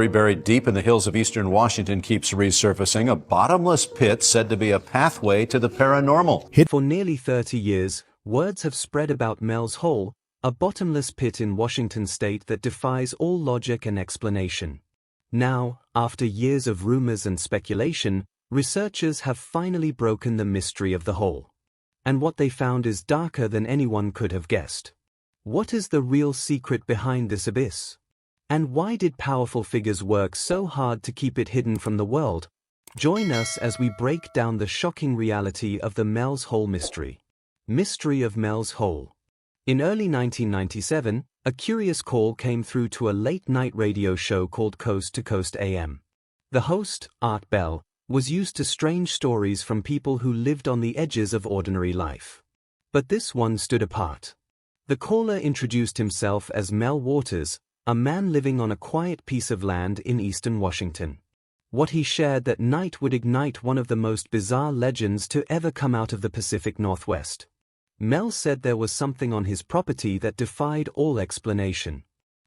Buried deep in the hills of eastern Washington keeps resurfacing, a bottomless pit said to be a pathway to the paranormal. For nearly 30 years, words have spread about Mel's Hole, a bottomless pit in Washington state that defies all logic and explanation. Now, after years of rumors and speculation, researchers have finally broken the mystery of the hole. And what they found is darker than anyone could have guessed. What is the real secret behind this abyss? And why did powerful figures work so hard to keep it hidden from the world? Join us as we break down the shocking reality of the Mel's Hole mystery. Mystery of Mel's Hole. In early 1997, a curious call came through to a late-night radio show called Coast to Coast AM. The host, Art Bell, was used to strange stories from people who lived on the edges of ordinary life. But this one stood apart. The caller introduced himself as Mel Waters, a man living on a quiet piece of land in eastern Washington. What he shared that night would ignite one of the most bizarre legends to ever come out of the Pacific Northwest. Mel said there was something on his property that defied all explanation.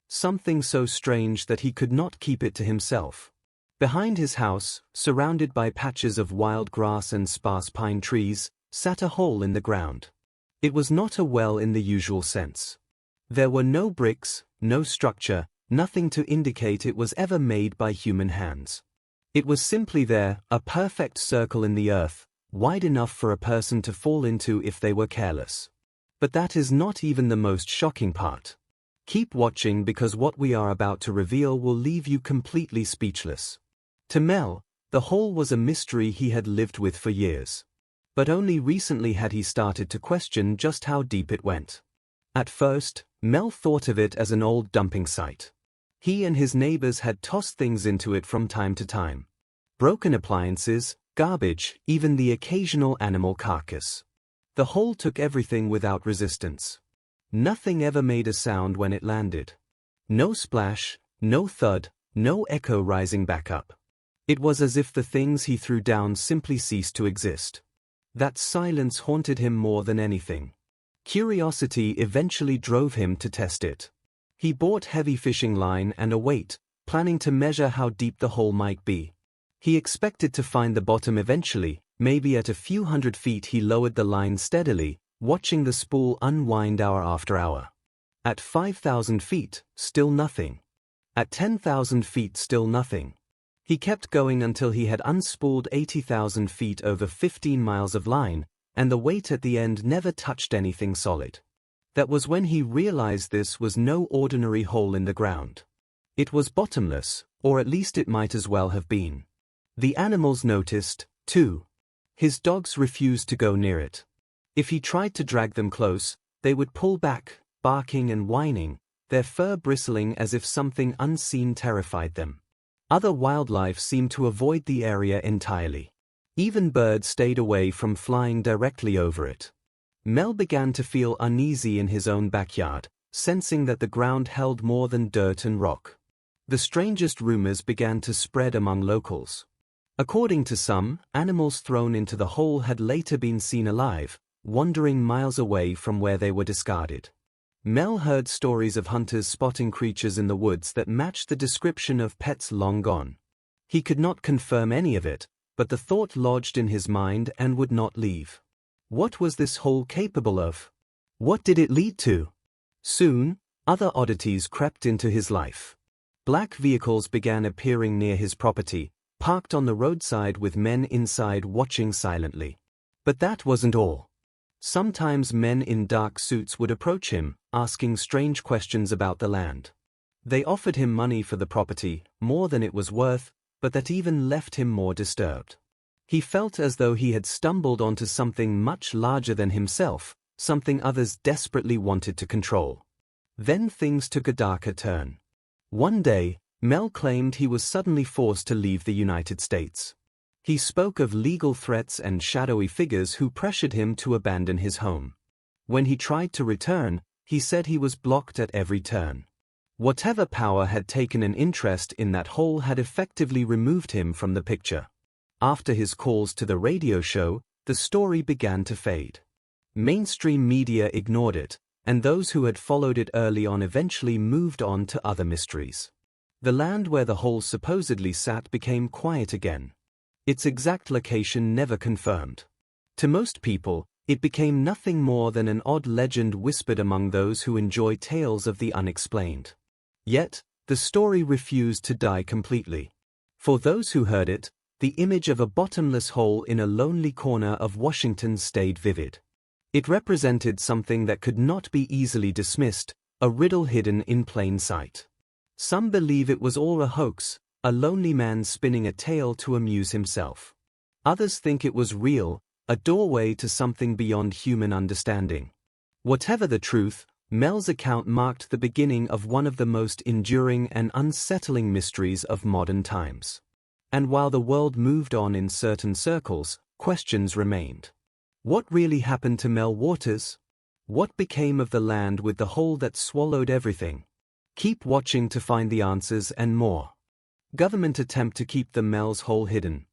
Something so strange that he could not keep it to himself. Behind his house, surrounded by patches of wild grass and sparse pine trees, sat a hole in the ground. It was not a well in the usual sense. There were no bricks, no structure, nothing to indicate it was ever made by human hands. It was simply there, a perfect circle in the earth, wide enough for a person to fall into if they were careless. But that is not even the most shocking part. Keep watching because what we are about to reveal will leave you completely speechless. To Mel, the hole was a mystery he had lived with for years. But only recently had he started to question just how deep it went. At first, Mel thought of it as an old dumping site. He and his neighbors had tossed things into it from time to time. Broken appliances, garbage, even the occasional animal carcass. The hole took everything without resistance. Nothing ever made a sound when it landed. No splash, no thud, no echo rising back up. It was as if the things he threw down simply ceased to exist. That silence haunted him more than anything. Curiosity eventually drove him to test it. He bought heavy fishing line and a weight, planning to measure how deep the hole might be. He expected to find the bottom eventually, maybe at a few hundred feet. He lowered the line steadily, watching the spool unwind hour after hour. At 5,000 feet, still nothing. At 10,000 feet, still nothing. He kept going until he had unspooled 80,000 feet over 15 miles of line, and the weight at the end never touched anything solid. That was when he realized this was no ordinary hole in the ground. It was bottomless, or at least it might as well have been. The animals noticed, too. His dogs refused to go near it. If he tried to drag them close, they would pull back, barking and whining, their fur bristling as if something unseen terrified them. Other wildlife seemed to avoid the area entirely. Even birds stayed away from flying directly over it. Mel began to feel uneasy in his own backyard, sensing that the ground held more than dirt and rock. The strangest rumors began to spread among locals. According to some, animals thrown into the hole had later been seen alive, wandering miles away from where they were discarded. Mel heard stories of hunters spotting creatures in the woods that matched the description of pets long gone. He could not confirm any of it, but the thought lodged in his mind and would not leave. What was this hole capable of? What did it lead to? Soon, other oddities crept into his life. Black vehicles began appearing near his property, parked on the roadside with men inside watching silently. But that wasn't all. Sometimes men in dark suits would approach him, asking strange questions about the land. They offered him money for the property, more than it was worth, but that even left him more disturbed. He felt as though he had stumbled onto something much larger than himself, something others desperately wanted to control. Then things took a darker turn. One day, Mel claimed he was suddenly forced to leave the United States. He spoke of legal threats and shadowy figures who pressured him to abandon his home. When he tried to return, he said he was blocked at every turn. Whatever power had taken an interest in that hole had effectively removed him from the picture. After his calls to the radio show, the story began to fade. Mainstream media ignored it, and those who had followed it early on eventually moved on to other mysteries. The land where the hole supposedly sat became quiet again. Its exact location never confirmed. To most people, it became nothing more than an odd legend whispered among those who enjoy tales of the unexplained. Yet, the story refused to die completely. For those who heard it, the image of a bottomless hole in a lonely corner of Washington stayed vivid. It represented something that could not be easily dismissed, a riddle hidden in plain sight. Some believe it was all a hoax, a lonely man spinning a tale to amuse himself. Others think it was real, a doorway to something beyond human understanding. Whatever the truth, Mel's account marked the beginning of one of the most enduring and unsettling mysteries of modern times. And while the world moved on in certain circles, questions remained. What really happened to Mel Waters? What became of the land with the hole that swallowed everything? Keep watching to find the answers and more. Government attempt to keep the Mel's hole hidden.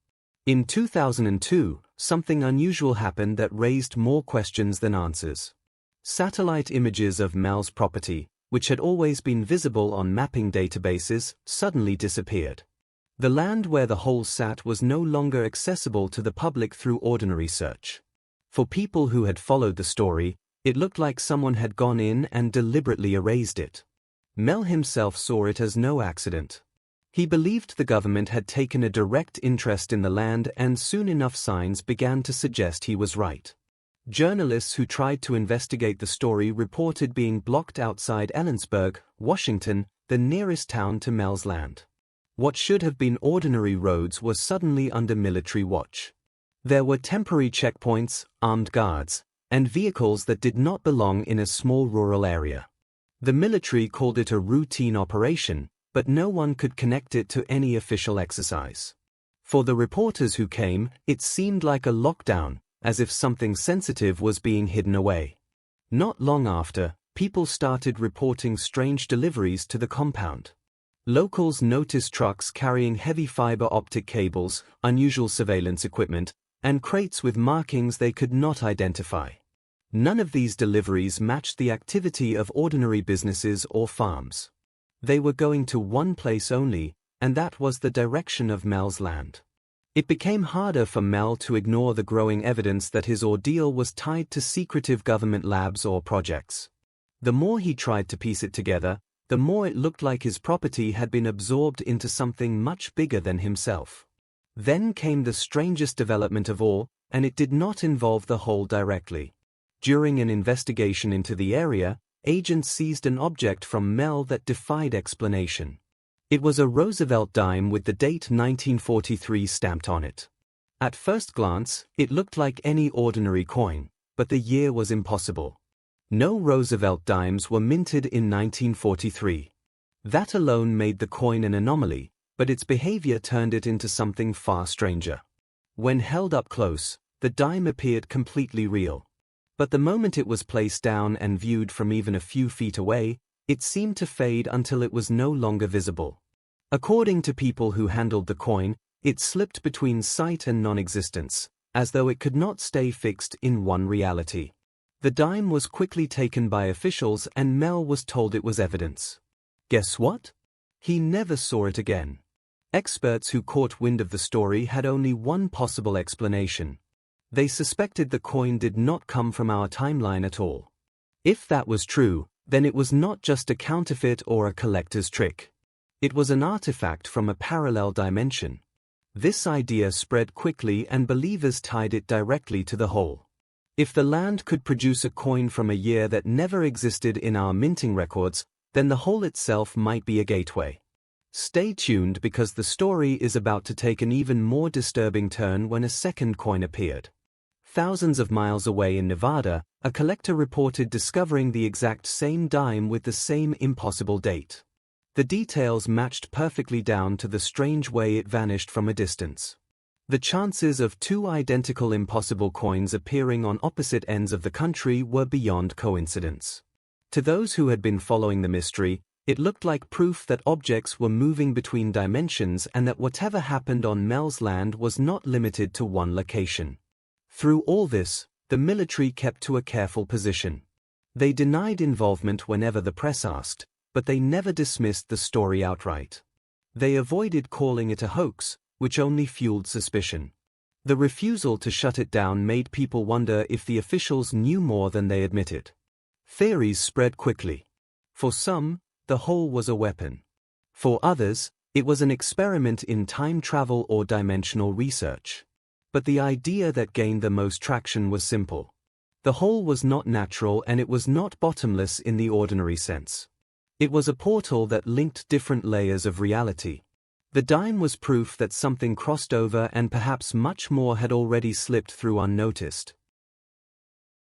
In 2002, something unusual happened that raised more questions than answers. Satellite images of Mel's property, which had always been visible on mapping databases, suddenly disappeared. The land where the hole sat was no longer accessible to the public through ordinary search. For people who had followed the story, it looked like someone had gone in and deliberately erased it. Mel himself saw it as no accident. He believed the government had taken a direct interest in the land, and soon enough signs began to suggest he was right. Journalists who tried to investigate the story reported being blocked outside Ellensburg, Washington, the nearest town to Mel's land. What should have been ordinary roads was suddenly under military watch. There were temporary checkpoints, armed guards, and vehicles that did not belong in a small rural area. The military called it a routine operation, but no one could connect it to any official exercise. For the reporters who came, it seemed like a lockdown, as if something sensitive was being hidden away. Not long after, people started reporting strange deliveries to the compound. Locals noticed trucks carrying heavy fiber optic cables, unusual surveillance equipment, and crates with markings they could not identify. None of these deliveries matched the activity of ordinary businesses or farms. They were going to one place only, and that was the direction of Mel's land. It became harder for Mel to ignore the growing evidence that his ordeal was tied to secretive government labs or projects. The more he tried to piece it together, the more it looked like his property had been absorbed into something much bigger than himself. Then came the strangest development of all, and it did not involve the hole directly. During an investigation into the area, agents seized an object from Mel that defied explanation. It was a Roosevelt dime with the date 1943 stamped on it. At first glance, it looked like any ordinary coin, but the year was impossible. No Roosevelt dimes were minted in 1943. That alone made the coin an anomaly, but its behavior turned it into something far stranger. When held up close, the dime appeared completely real. But the moment it was placed down and viewed from even a few feet away, it seemed to fade until it was no longer visible. According to people who handled the coin, it slipped between sight and non-existence, as though it could not stay fixed in one reality. The dime was quickly taken by officials, and Mel was told it was evidence. Guess what? He never saw it again. Experts who caught wind of the story had only one possible explanation. They suspected the coin did not come from our timeline at all. If that was true, then it was not just a counterfeit or a collector's trick. It was an artifact from a parallel dimension. This idea spread quickly, and believers tied it directly to the hole. If the land could produce a coin from a year that never existed in our minting records, then the hole itself might be a gateway. Stay tuned, because the story is about to take an even more disturbing turn when a second coin appeared. Thousands of miles away in Nevada, a collector reported discovering the exact same dime with the same impossible date. The details matched perfectly down to the strange way it vanished from a distance. The chances of two identical impossible coins appearing on opposite ends of the country were beyond coincidence. To those who had been following the mystery, it looked like proof that objects were moving between dimensions, and that whatever happened on Mel's land was not limited to one location. Through all this, the military kept to a careful position. They denied involvement whenever the press asked, but they never dismissed the story outright. They avoided calling it a hoax, which only fueled suspicion. The refusal to shut it down made people wonder if the officials knew more than they admitted. Theories spread quickly. For some, the hole was a weapon. For others, it was an experiment in time travel or dimensional research. But the idea that gained the most traction was simple. The hole was not natural and it was not bottomless in the ordinary sense. It was a portal that linked different layers of reality. The dime was proof that something crossed over and perhaps much more had already slipped through unnoticed.